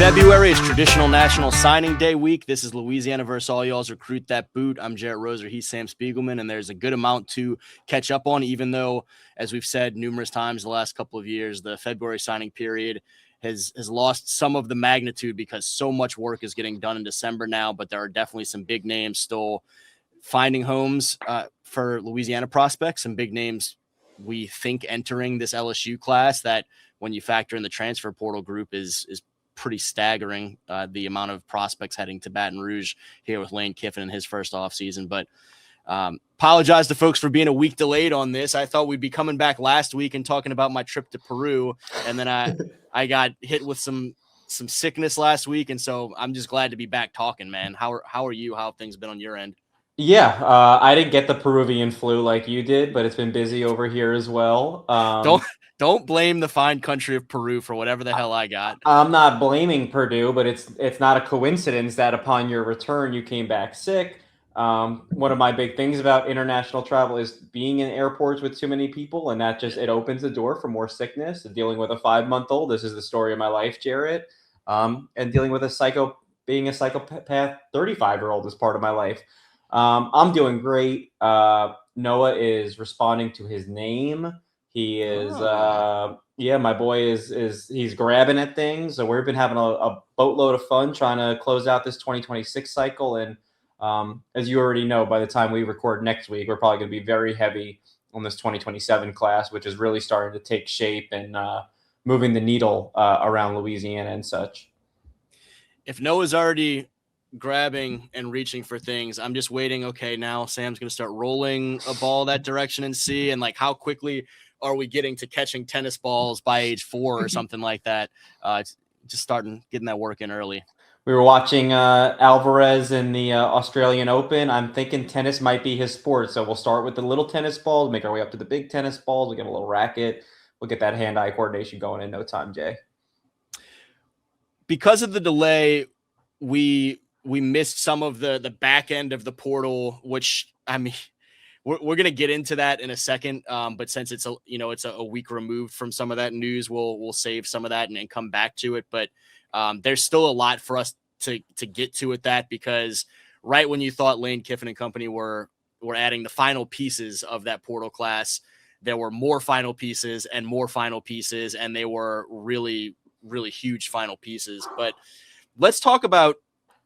February is traditional National Signing Day week. This is Louisiana versus all y'all's Recruit That Boot. I'm Jarrett Roser. He's Sam Spiegelman, and there's a good amount to catch up on, even though, as we've said numerous times the last couple of years, the February signing period has lost some of the magnitude because so much work is getting done in December now, but there are definitely some big names still finding homes for Louisiana prospects, some big names we think entering this LSU class that, when you factor in the transfer portal group, is pretty staggering, the amount of prospects heading to Baton Rouge here with Lane Kiffin in his first offseason. But apologize to folks for being a week delayed on this. I thought we'd be coming back last week and talking about my trip to Peru, and then I got hit with some sickness last week, and so I'm just glad to be back talking, man. How are you? How have things been on your end? Yeah, I didn't get the Peruvian flu like you did, but it's been busy over here as well. Don't blame the fine country of Peru for whatever the hell I got. I'm not blaming Purdue, but it's not a coincidence that upon your return you came back sick. One of my big things about international travel is being in airports with too many people, and that just it opens the door for more sickness. Dealing with a 5-month-old, this is the story of my life, Jarrett, and dealing with being a psychopath 35-year-old is part of my life. I'm doing great. Noah is responding to his name. He is, my boy he's grabbing at things. So we've been having a boatload of fun trying to close out this 2026 cycle. And as you already know, by the time we record next week, we're probably going to be very heavy on this 2027 class, which is really starting to take shape and moving the needle around Louisiana and such. If Noah's already grabbing and reaching for things, I'm just waiting. Okay, now Sam's going to start rolling a ball that direction and see, and like how quickly are we getting to catching tennis balls by age 4 or something like that? Just getting that work in early. We were watching Alvarez in the Australian Open. I'm thinking tennis might be his sport. So we'll start with the little tennis balls, make our way up to the big tennis balls. We'll get a little racket. We'll get that hand-eye coordination going in no time, Jay. Because of the delay, we missed some of the back end of the portal, which, I mean, we're going to get into that in a second. But since it's a week removed from some of that news, we'll save some of that and come back to it. But there's still a lot for us to get to with that, because right when you thought Lane Kiffin and company were adding the final pieces of that portal class, there were more final pieces, and they were really, really huge final pieces. But let's talk about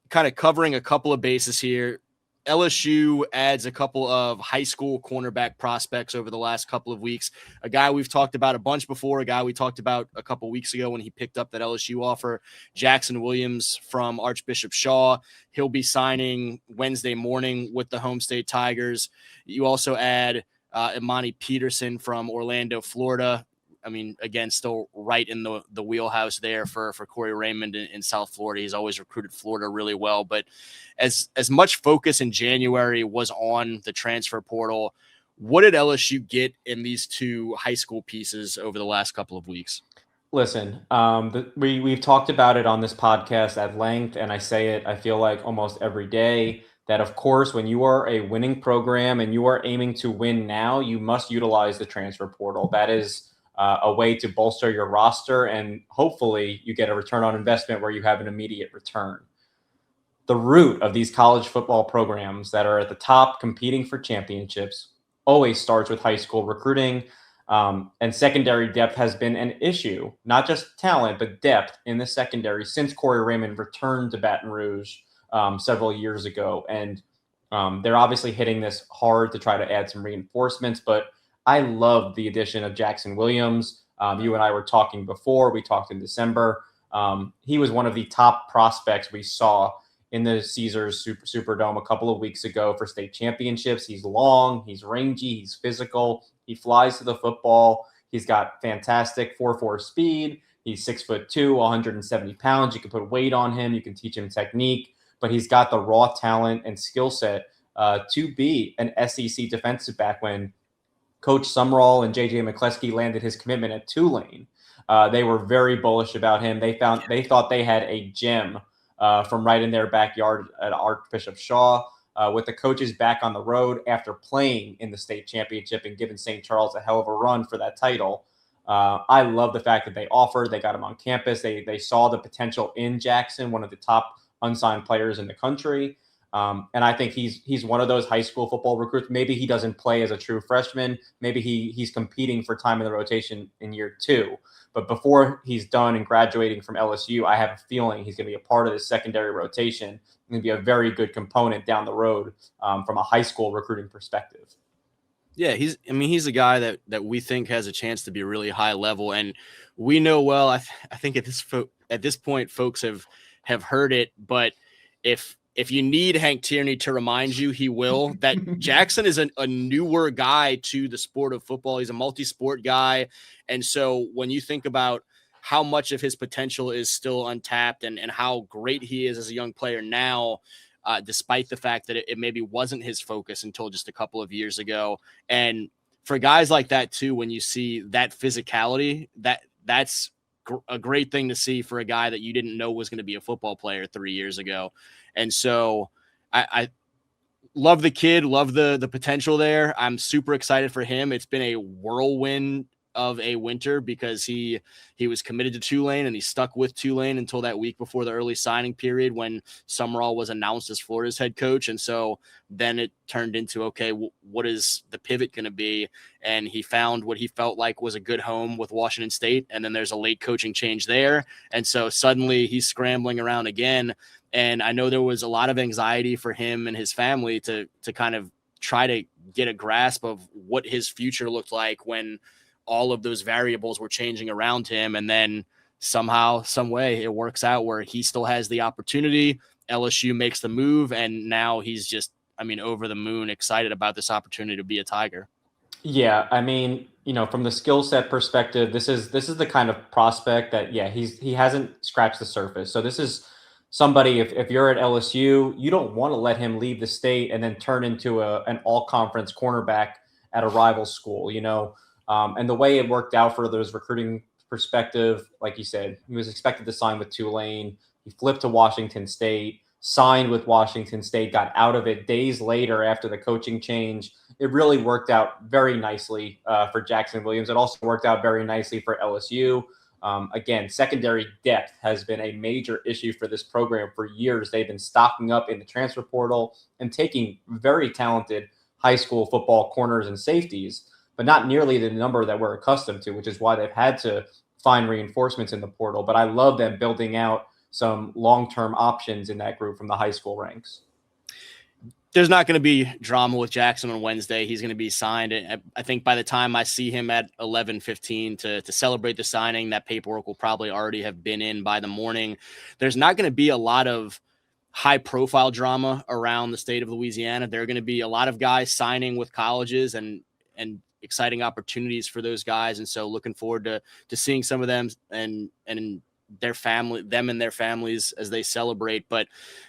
kind of covering a couple of bases here. LSU adds a couple of high school cornerback prospects over the last couple of weeks. A guy we've talked about a bunch before, a guy we talked about a couple of weeks ago when he picked up that LSU offer, Jackson Williams from Archbishop Shaw. He'll be signing Wednesday morning with the Home State Tigers. You also add Imani Peterson from Orlando, Florida. I mean, again, still right in the wheelhouse there for Corey Raymond in South Florida. He's always recruited Florida really well. But as much focus in January was on the transfer portal, what did LSU get in these two high school pieces over the last couple of weeks? Listen, we've talked about it on this podcast at length, and I say it, I feel like almost every day, that of course, when you are a winning program and you are aiming to win now, you must utilize the transfer portal. That is a way to bolster your roster, and hopefully you get a return on investment where you have an immediate return. The root of these college football programs that are at the top competing for championships always starts with high school recruiting, and secondary depth has been an issue, not just talent, but depth in the secondary since Corey Raymond returned to Baton Rouge several years ago. And they're obviously hitting this hard to try to add some reinforcements, but I love the addition of Jackson Williams. You and I were talking before. We talked in December. He was one of the top prospects we saw in the Caesars Superdome a couple of weeks ago for state championships. He's long, he's rangy, he's physical. He flies to the football. He's got fantastic 4.4 speed. He's 6'2", 170 pounds. You can put weight on him. You can teach him technique, but he's got the raw talent and skill set to be an SEC defensive back when Coach Sumrall and J.J. McCleskey landed his commitment at Tulane. They were very bullish about him. They thought they had a gem from right in their backyard at Archbishop Shaw. With the coaches back on the road after playing in the state championship and giving St. Charles a hell of a run for that title, I love the fact that they offered, they got him on campus. They saw the potential in Jackson, one of the top unsigned players in the country. And I think he's one of those high school football recruits. Maybe he doesn't play as a true freshman. Maybe he's competing for time in the rotation in year 2. But before he's done and graduating from LSU, I have a feeling he's going to be a part of the secondary rotation and be a very good component down the road from a high school recruiting perspective. Yeah, he's a guy that we think has a chance to be really high level, and we know well. I think at this point, folks have heard it, but if you need Hank Tierney to remind you, he will. That Jackson is a newer guy to the sport of football. He's a multi-sport guy, and so when you think about how much of his potential is still untapped and how great he is as a young player now, despite the fact that it maybe wasn't his focus until just a couple of years ago. And for guys like that too, when you see that physicality, that's a great thing to see for a guy that you didn't know was going to be a football player 3 years ago. And so I love the kid, love the potential there. I'm super excited for him. It's been a whirlwind of a winter because he was committed to Tulane and he stuck with Tulane until that week before the early signing period when Summerall was announced as Florida's head coach. And so then it turned into, okay, what is the pivot going to be? And he found what he felt like was a good home with Washington State. And then there's a late coaching change there. And so suddenly he's scrambling around again. And I know there was a lot of anxiety for him and his family to kind of try to get a grasp of what his future looked like when all of those variables were changing around him. And then somehow, some way it works out where he still has the opportunity. LSU makes the move. And now he's just, over the moon excited about this opportunity to be a Tiger. Yeah. From the skill set perspective, this is the kind of prospect that, he hasn't scratched the surface. So this is somebody, if you're at LSU, you don't want to let him leave the state and then turn into an all-conference cornerback at a rival school, and the way it worked out for those recruiting perspective, like you said, he was expected to sign with Tulane. He flipped to Washington State, signed with Washington State, got out of it days later after the coaching change. It really worked out very nicely for Jackson Williams. It also worked out very nicely for LSU. Again, secondary depth has been a major issue for this program for years. They've been stocking up in the transfer portal and taking very talented high school football corners and safeties, but not nearly the number that we're accustomed to, which is why they've had to find reinforcements in the portal. But I love them building out some long-term options in that group from the high school ranks. There's not going to be drama with Jackson on Wednesday. He's going to be signed. I think by the time I see him at 11:15 to celebrate the signing, that paperwork will probably already have been in by the morning. There's not going to be a lot of high-profile drama around the state of Louisiana. There are going to be a lot of guys signing with colleges and exciting opportunities for those guys. And so looking forward to seeing some of them and them and their families as they celebrate. But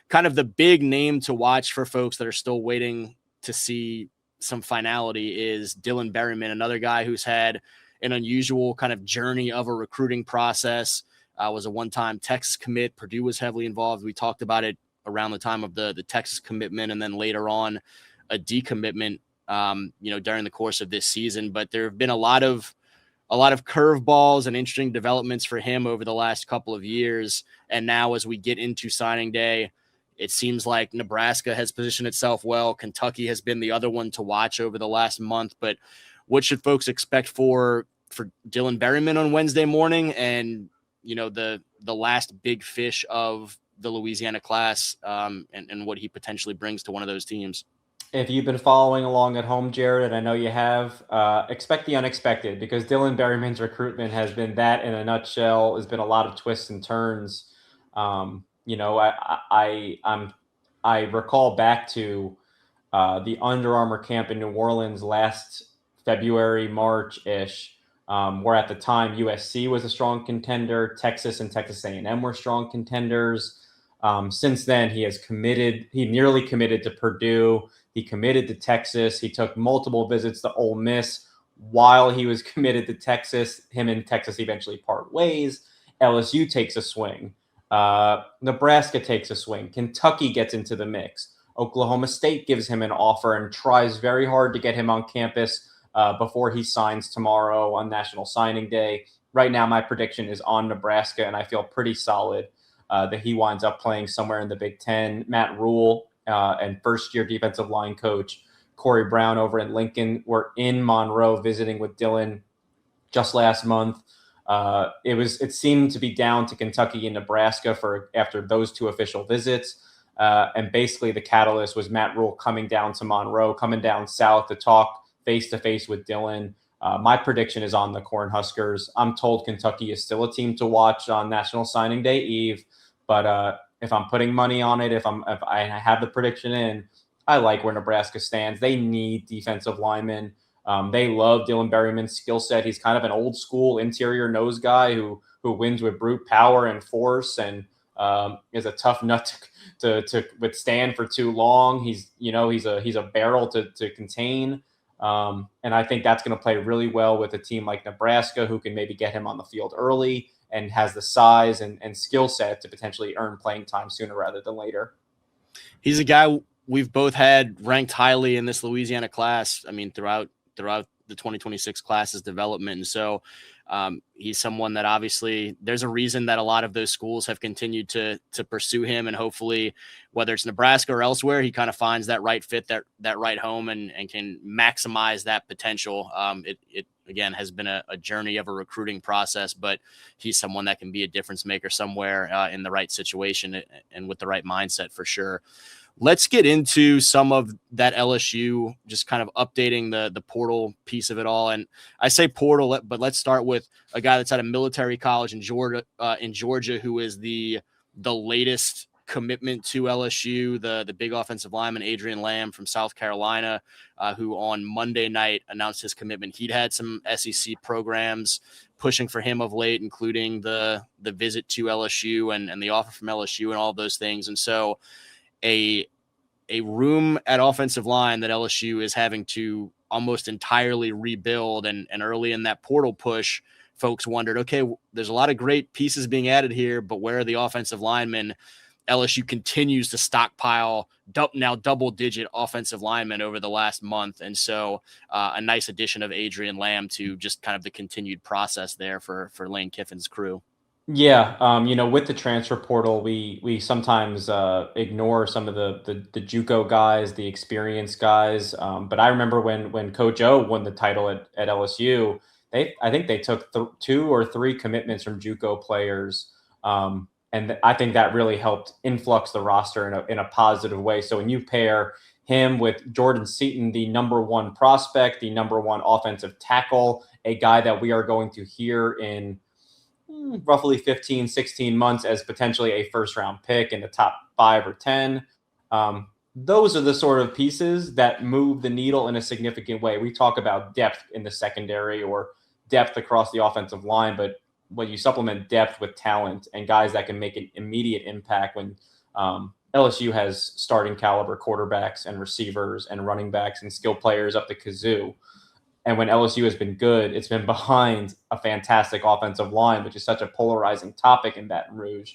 kind of the big name to watch for folks that are still waiting to see some finality is Dylan Berryman, another guy who's had an unusual kind of journey of a recruiting process. Was a one-time Texas commit. Purdue was heavily involved. We talked about it around the time of the Texas commitment, and then later on a decommitment during the course of this season. But there have been a lot of curveballs and interesting developments for him over the last couple of years. And now as we get into signing day, it seems like Nebraska has positioned itself well. Kentucky has been the other one to watch over the last month. But what should folks expect for Dylan Berryman on Wednesday morning and, the last big fish of the Louisiana class and what he potentially brings to one of those teams? If you've been following along at home, Jared, and I know you have, expect the unexpected because Dylan Berryman's recruitment has been that in a nutshell. There's been a lot of twists and turns. I recall back to the Under Armour camp in New Orleans last February, March-ish, where at the time USC was a strong contender, Texas and Texas A&M were strong contenders. Since then, he nearly committed to Purdue. He committed to Texas. He took multiple visits to Ole Miss while he was committed to Texas. Him and Texas eventually part ways. LSU takes a swing. Nebraska takes a swing. Kentucky gets into the mix. Oklahoma State gives him an offer and tries very hard to get him on campus before he signs tomorrow on National Signing Day. Right now, my prediction is on Nebraska, and I feel pretty solid that he winds up playing somewhere in the Big Ten. Matt Rule and first-year defensive line coach Corey Brown over in Lincoln were in Monroe visiting with Dylan just last month. It seemed to be down to Kentucky and Nebraska after those two official visits. And basically the catalyst was Matt Rule coming down to Monroe, coming down south to talk face-to-face with Dylan. My prediction is on the Cornhuskers. I'm told Kentucky is still a team to watch on National Signing Day Eve, but if I'm putting money on it, if I have the prediction in, I like where Nebraska stands. They need defensive linemen. They love Dylan Berryman's skill set. He's kind of an old school interior nose guy who wins with brute power and force, and is a tough nut to withstand for too long. He's a barrel to contain. And I think that's going to play really well with a team like Nebraska, who can maybe get him on the field early and has the size and skill set to potentially earn playing time sooner rather than later. He's a guy we've both had ranked highly in this Louisiana class. I mean, throughout the 2026 class's development. And so he's someone that obviously there's a reason that a lot of those schools have continued to pursue him. And hopefully, whether it's Nebraska or elsewhere, he kind of finds that right fit, that right home, and can maximize that potential. It again has been a journey of a recruiting process, but he's someone that can be a difference maker somewhere in the right situation and with the right mindset for sure. Let's get into some of that LSU, just kind of updating the portal piece of it all. And I say portal, but let's start with a guy that's at a military college in Georgia, who is the latest commitment to LSU, the big offensive lineman, Adrian Lamb from South Carolina, who on Monday night announced his commitment. He'd had some SEC programs pushing for him of late, including the visit to LSU and the offer from LSU and all of those things. And so a room at offensive line that LSU is having to almost entirely rebuild. And early in that portal push, folks wondered, okay, there's a lot of great pieces being added here, but where are the offensive linemen? LSU continues to stockpile now double-digit offensive linemen over the last month. And so a nice addition of Adrian Lamb to just kind of the continued process there for Lane Kiffin's crew. Yeah, with the transfer portal, we sometimes ignore some of the JUCO guys, the experienced guys. But I remember when Coach O won the title at LSU, I think they took 2 or 3 commitments from JUCO players, and I think that really helped influx the roster in a positive way. So when you pair him with Jordan Seaton, the #1 prospect, the #1 offensive tackle, a guy that we are going to hear in roughly 15, 16 months as potentially a first-round pick in the top 5 or 10. Those are the sort of pieces that move the needle in a significant way. We talk about depth in the secondary or depth across the offensive line, but when you supplement depth with talent and guys that can make an immediate impact when LSU has starting caliber quarterbacks and receivers and running backs and skill players up the kazoo. And when LSU has been good, it's been behind a fantastic offensive line, which is such a polarizing topic in Baton Rouge.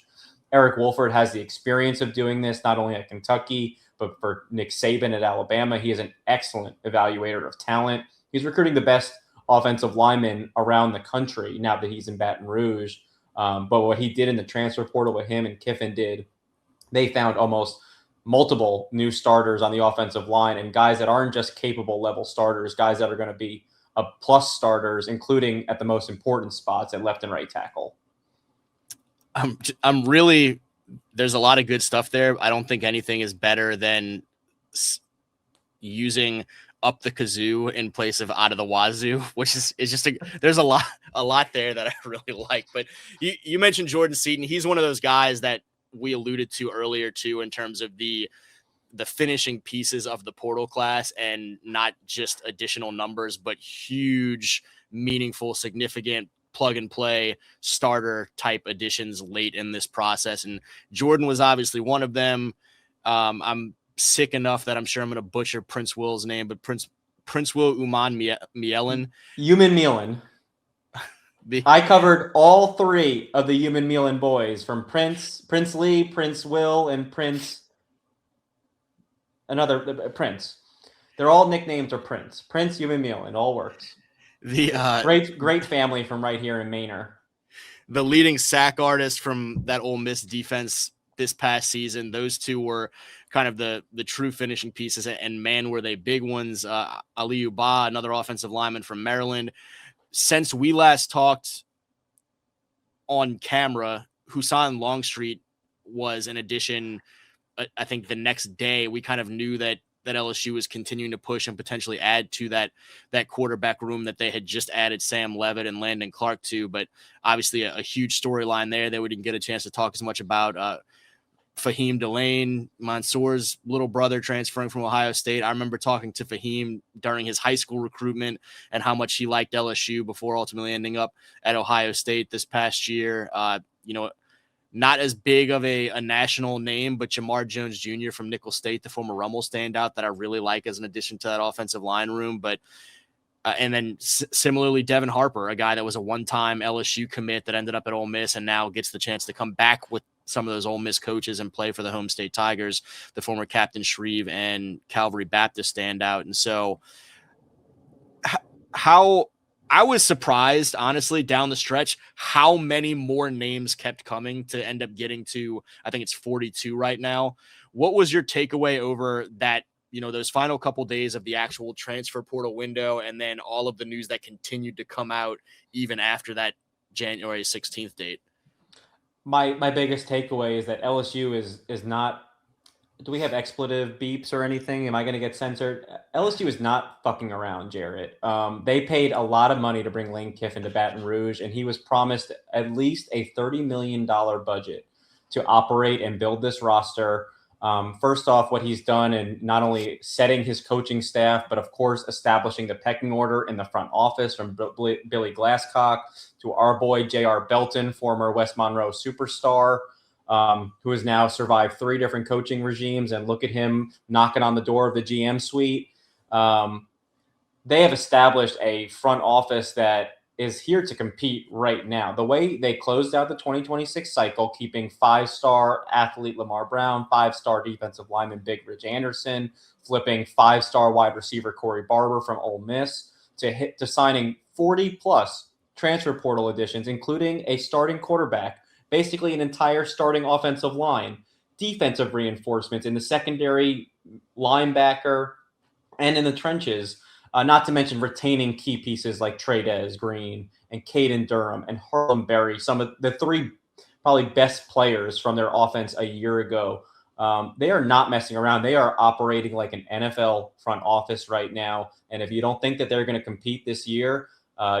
Eric Wolford has the experience of doing this, not only at Kentucky, but for Nick Saban at Alabama. He is an excellent evaluator of talent. He's recruiting the best offensive linemen around the country now that he's in Baton Rouge. But what he did in the transfer portal, what him and Kiffin did, they found almost multiple new starters on the offensive line and guys that aren't just capable level starters, guys that are going to be a plus starters, including at the most important spots at left and right tackle. I'm really, there's a lot of good stuff there. I don't think anything is better than using up the kazoo in place of out of the wazoo, which is just there's a lot there that I really like. But you mentioned Jordan Seaton. He's one of those guys that we alluded to earlier too, in terms of the finishing pieces of the portal class, and not just additional numbers, but huge, meaningful, significant plug and play starter type additions late in this process. And Jordan was obviously one of them. I'm sick enough that I'm sure I'm going to butcher Prince Will's name, but Prince Will Uman Mielen. Human Mielen. I covered all 3 of the Human Mielen boys, from Prince Lee, Prince Will, and Prince. They're all nicknames are Prince. Prince, you and Meal. It all works. The Great family from right here in Manor. The leading sack artist from that Ole Miss defense this past season. Those two were kind of the true finishing pieces, and man, were they big ones. Aliyu Ba, another offensive lineman from Maryland. Since we last talked on camera, Hussein Longstreet was an addition. I think the next day we kind of knew that LSU was continuing to push and potentially add to that quarterback room that they had just added Sam Levitt and Landon Clark to. But obviously a huge storyline there that we didn't get a chance to talk as much about. Fahim Delane, Mansour's little brother, transferring from Ohio State. I remember talking to Fahim during his high school recruitment and how much he liked LSU before ultimately ending up at Ohio State this past year. Not as big of a national name, but Jamar Jones Jr. from Nicholls State, the former Rummel standout that I really like as an addition to that offensive line room. But and then similarly, Devin Harper, a guy that was a one-time LSU commit that ended up at Ole Miss and now gets the chance to come back with some of those Ole Miss coaches and play for the home state Tigers, the former Captain Shreve and Calvary Baptist standout. And so how I was surprised, honestly, down the stretch, how many more names kept coming to end up getting to, I think it's 42 right now. What was your takeaway over that, those final couple days of the actual transfer portal window, and then all of the news that continued to come out even after that January 16th date? My biggest takeaway is that LSU is not. Do we have expletive beeps or anything? Am I going to get censored? LSU is not fucking around, Jarrett. They paid a lot of money to bring Lane Kiffin to Baton Rouge, and he was promised at least a $30 million budget to operate and build this roster. First off, what he's done in not only setting his coaching staff, but of course, establishing the pecking order in the front office, from Billy Glasscock to our boy, J.R. Belton, former West Monroe superstar, who has now survived 3 different coaching regimes, and look at him knocking on the door of the GM suite. They have established a front office that is here to compete right now. The way they closed out the 2026 cycle, keeping 5-star athlete Lamar Brown, 5-star defensive lineman Big Rich Anderson, flipping 5-star wide receiver Corey Barber from Ole Miss, to signing 40-plus transfer portal additions, including a starting quarterback, basically an entire starting offensive line, defensive reinforcements in the secondary, linebacker, and in the trenches, not to mention retaining key pieces like Tradez Green and Caden Durham and Harlem Berry, some of the 3 probably best players from their offense a year ago. They are not messing around. They are operating like an NFL front office right now. And if you don't think that they're going to compete this year,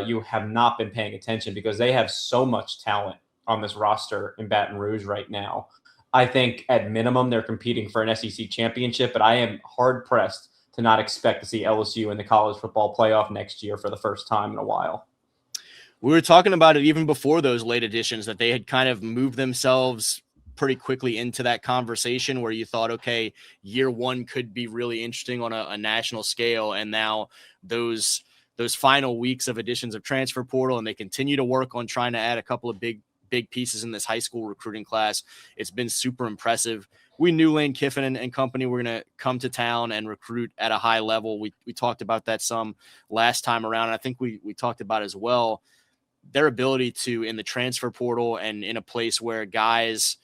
you have not been paying attention, because they have so much talent on this roster in Baton Rouge right now. I think at minimum they're competing for an SEC championship, but I am hard-pressed to not expect to see LSU in the college football playoff next year for the first time in a while. We were talking about it even before those late additions, that they had kind of moved themselves pretty quickly into that conversation where you thought, okay, year one could be really interesting on a national scale. And now those final weeks of additions of transfer portal, and they continue to work on trying to add a couple of big pieces in this high school recruiting class. It's been super impressive. We knew Lane Kiffin and company were going to come to town and recruit at a high level. We talked about that some last time around. And I think we talked about as well their ability to, in the transfer portal and in a place where guys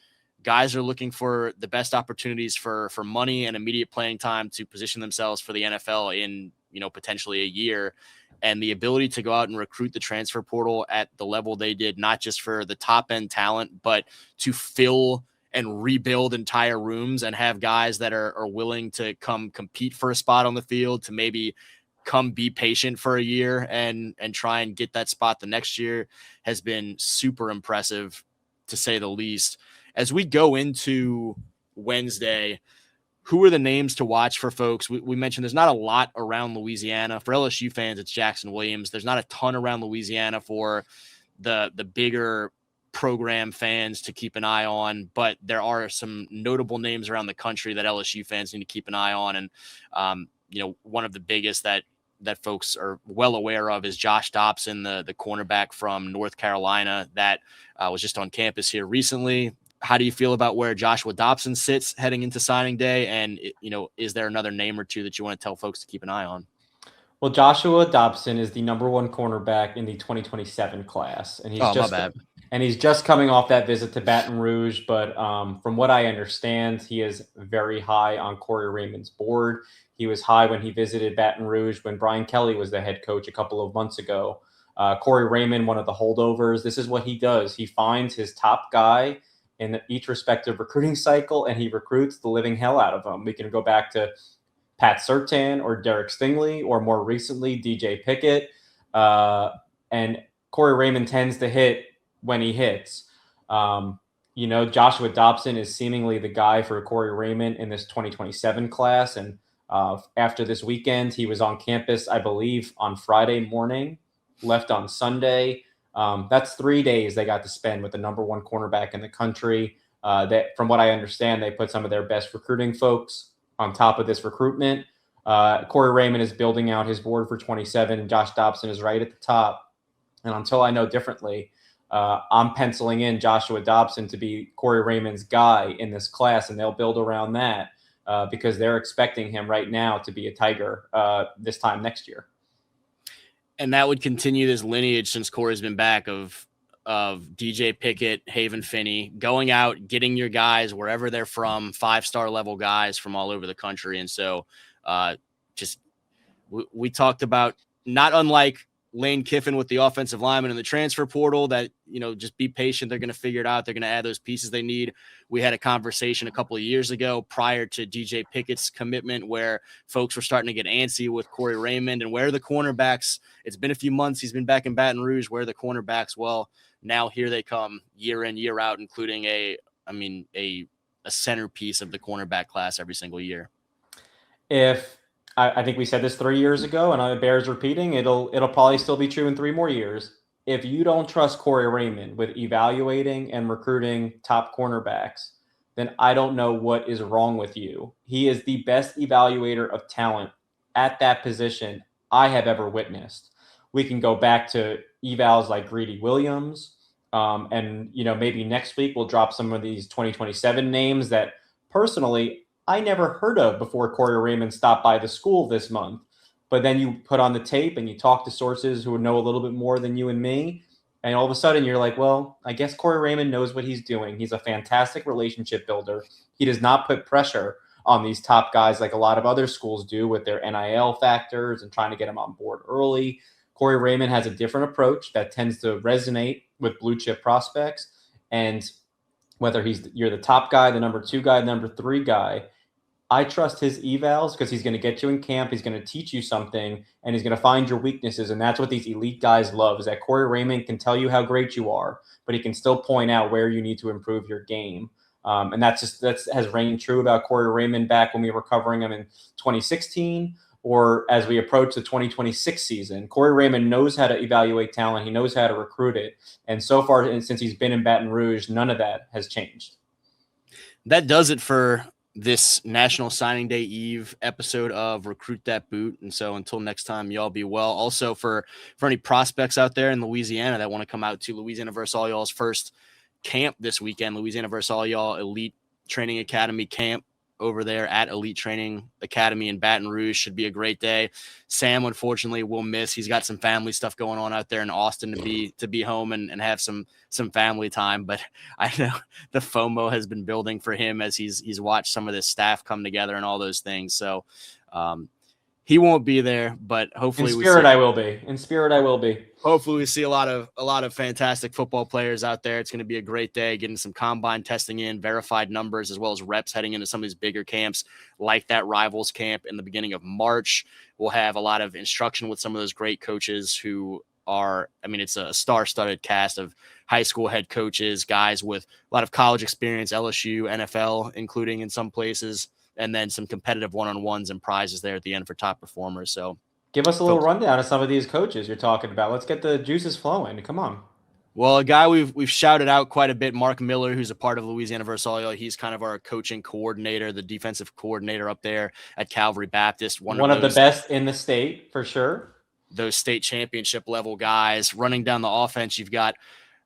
are looking for the best opportunities for money and immediate playing time to position themselves for the NFL in, potentially a year. And the ability to go out and recruit the transfer portal at the level they did, not just for the top end talent, but to fill and rebuild entire rooms and have guys that are willing to come compete for a spot on the field, to maybe come be patient for a year and try and get that spot the next year, has been super impressive, to say the least. As we go into Wednesday, who are the names to watch for folks? We mentioned there's not a lot around Louisiana. For LSU fans, it's Jackson Williams. There's not a ton around Louisiana for the bigger program fans to keep an eye on, but there are some notable names around the country that LSU fans need to keep an eye on. And, one of the biggest that folks are well aware of is Josh Dobson, the cornerback from North Carolina that was just on campus here recently. how do you feel about where Joshua Dobson sits heading into signing day? And, is there another name or two that you want to tell folks to keep an eye on? Well, Joshua Dobson is the number one cornerback in the 2027 class, and Oh, my bad. he's just coming off that visit to Baton Rouge. But from what I understand, he is very high on Corey Raymond's board. He was high when he visited Baton Rouge when Brian Kelly was the head coach a couple of months ago. Corey Raymond, one of the holdovers, this is what he does. He finds his top guy in each respective recruiting cycle, and he recruits the living hell out of them. We can go back to Pat Surtain or Derek Stingley, or more recently, DJ Pickett. And Corey Raymond tends to hit when he hits. Joshua Dobson is seemingly the guy for Corey Raymond in this 2027 class. And after this weekend, he was on campus, I believe, on Friday morning, left on Sunday. That's 3 days they got to spend with the number one cornerback in the country. That, from what I understand, they put some of their best recruiting folks on top of this recruitment. Corey Raymond is building out his board for 27, and Josh Dobson is right at the top. And until I know differently, I'm penciling in Joshua Dobson to be Corey Raymond's guy in this class, and they'll build around that because they're expecting him right now to be a Tiger this time next year. And that would continue this lineage since Corey's been back of DJ Pickett, Haven Finney, going out, getting your guys wherever they're from, 5-star level guys from all over the country. And so we talked about, not unlike Lane Kiffin with the offensive lineman in the transfer portal, that, just be patient. They're going to figure it out. They're going to add those pieces they need. We had a conversation a couple of years ago prior to DJ Pickett's commitment where folks were starting to get antsy with Corey Raymond and where the cornerbacks. It's been a few months. He's been back in Baton Rouge. Where are the cornerbacks? Well, now here they come year in, year out, including a centerpiece of the cornerback class every single year. If I think we said this 3 years ago, and it bears repeating, it'll probably still be true in 3 more years. If you don't trust Corey Raymond with evaluating and recruiting top cornerbacks, then I don't know what is wrong with you. He is the best evaluator of talent at that position I have ever witnessed. We can go back to evals like Greedy Williams, and maybe next week we'll drop some of these 2027 names that personally I never heard of before Corey Raymond stopped by the school this month. But then you put on the tape and you talk to sources who know a little bit more than you and me. And all of a sudden you're like, well, I guess Corey Raymond knows what he's doing. He's a fantastic relationship builder. He does not put pressure on these top guys like a lot of other schools do with their NIL factors and trying to get them on board early. Corey Raymond has a different approach that tends to resonate with blue chip prospects. And whether you're the top guy, the number 2 guy, the number 3 guy, I trust his evals because he's going to get you in camp. He's going to teach you something, and he's going to find your weaknesses. And that's what these elite guys love, is that Corey Raymond can tell you how great you are, but he can still point out where you need to improve your game. And that has reigned true about Corey Raymond back when we were covering him in 2016, or as we approach the 2026 season. Corey Raymond knows how to evaluate talent. He knows how to recruit it. And so far, since he's been in Baton Rouge, none of that has changed. That does it for this National Signing Day Eve episode of Recruit That Boot. And so until next time, y'all be well. Also, for any prospects out there in Louisiana that want to come out to Louisiana versus All Y'all's first camp this weekend, Louisiana versus All Y'all Elite Training Academy camp over there at Elite Training Academy in Baton Rouge. Should be a great day. Sam, unfortunately, will miss. He's got some family stuff going on out there in Austin to be home and have some family time. But I know the FOMO has been building for him as he's watched some of this staff come together and all those things. So he won't be there, but hopefully in spirit I will be. Hopefully we see a lot of fantastic football players out there. It's going to be a great day, getting some combine testing in, verified numbers, as well as reps heading into some of these bigger camps like that Rivals camp in the beginning of March. We'll have a lot of instruction with some of those great coaches who are, it's a star-studded cast of high school head coaches, guys with a lot of college experience, LSU, NFL, including in some places, and then some competitive one-on-ones and prizes there at the end for top performers. So give us a little rundown of some of these coaches you're talking about. Let's get the juices flowing. Come on. Well, a guy we've shouted out quite a bit, Mark Miller, who's a part of Louisiana versus All Y'all. He's kind of our coaching coordinator, the defensive coordinator up there at Calvary Baptist. One of the best in the state, for sure. Those state championship level guys running down the offense. You've got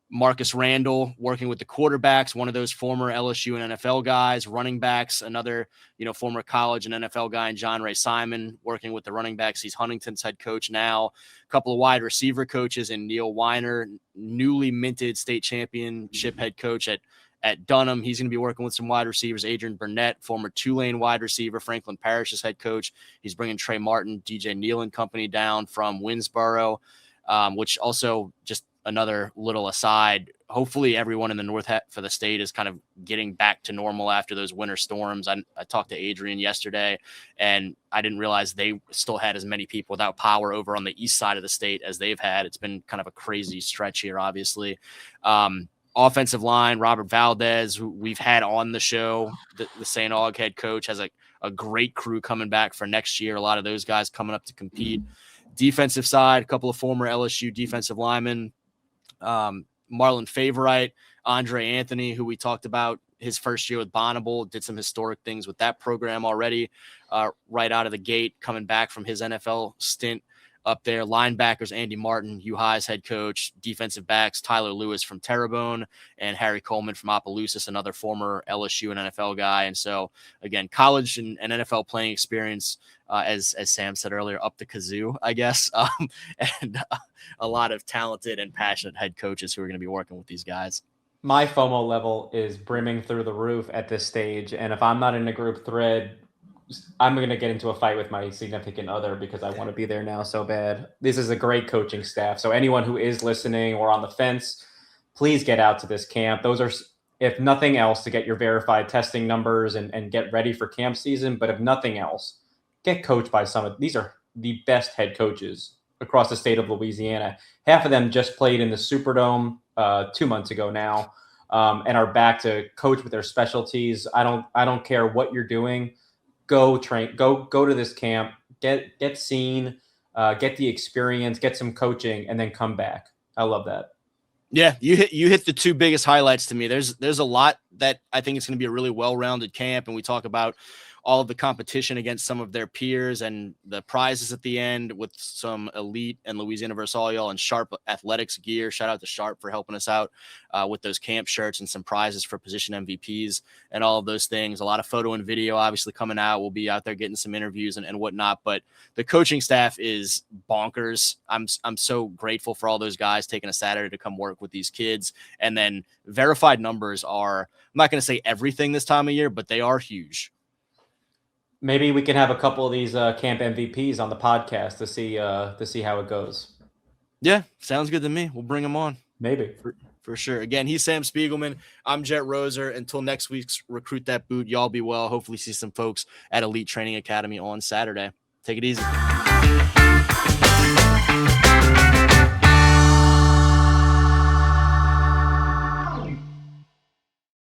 Marcus Randall working with the quarterbacks, one of those former LSU and NFL guys, running backs, another, former college and NFL guy, and John Ray Simon working with the running backs. He's Huntington's head coach now. A couple of wide receiver coaches, and Neil Weiner, newly minted state championship head coach at Dunham. He's going to be working with some wide receivers. Adrian Burnett, former Tulane wide receiver, Franklin Parish's head coach. He's bringing Trey Martin, DJ Neal and company down from Winsboro, which also, just another little aside, hopefully everyone in the north for the state is kind of getting back to normal after those winter storms. I talked to Adrian yesterday, and I didn't realize they still had as many people without power over on the east side of the state as they've had. It's been kind of a crazy stretch here, obviously. Offensive line, Robert Valdez, who we've had on the show, the St. Aug head coach, has a great crew coming back for next year. A lot of those guys coming up to compete. Defensive side, a couple of former LSU defensive linemen, Marlon Favorite, Andre Anthony, who we talked about his first year with Bonneville, did some historic things with that program already, right out of the gate, coming back from his NFL stint up there. Linebackers, Andy Martin, U-High's head coach. Defensive backs, Tyler Lewis from Terrebonne and Harry Coleman from Opelousas, another former LSU and NFL guy. And so, again, college and NFL playing experience, as Sam said earlier, up the kazoo, I guess, and a lot of talented and passionate head coaches who are going to be working with these guys. My FOMO level is brimming through the roof at this stage, and if I'm not in a group thread, I'm going to get into a fight with my significant other because I want to be there now so bad. This is a great coaching staff. So anyone who is listening or on the fence, please get out to this camp. Those are, if nothing else, to get your verified testing numbers and get ready for camp season. But if nothing else, get coached by these are the best head coaches across the state of Louisiana. Half of them just played in the Superdome 2 months ago now, and are back to coach with their specialties. I don't care what you're doing. Go train, go to this camp, get seen, get the experience, get some coaching, and then come back. I love that. Yeah, you hit the two biggest highlights to me. There's a lot that I think it's going to be a really well-rounded camp, and we talk about all of the competition against some of their peers and the prizes at the end with some elite and Louisiana Versalial and Sharp athletics gear. Shout out to Sharp for helping us out with those camp shirts and some prizes for position MVPs and all of those things. A lot of photo and video obviously coming out. We'll be out there getting some interviews and whatnot, but the coaching staff is bonkers. I'm so grateful for all those guys taking a Saturday to come work with these kids. And then verified numbers are, I'm not going to say everything this time of year, but they are huge. Maybe we can have a couple of these camp MVPs on the podcast to see how it goes. Yeah, sounds good to me. We'll bring them on. Maybe. For sure. Again, he's Sam Spiegelman. I'm Jet Roser. Until next week's Recruit That Boot, y'all be well. Hopefully see some folks at Elite Training Academy on Saturday. Take it easy.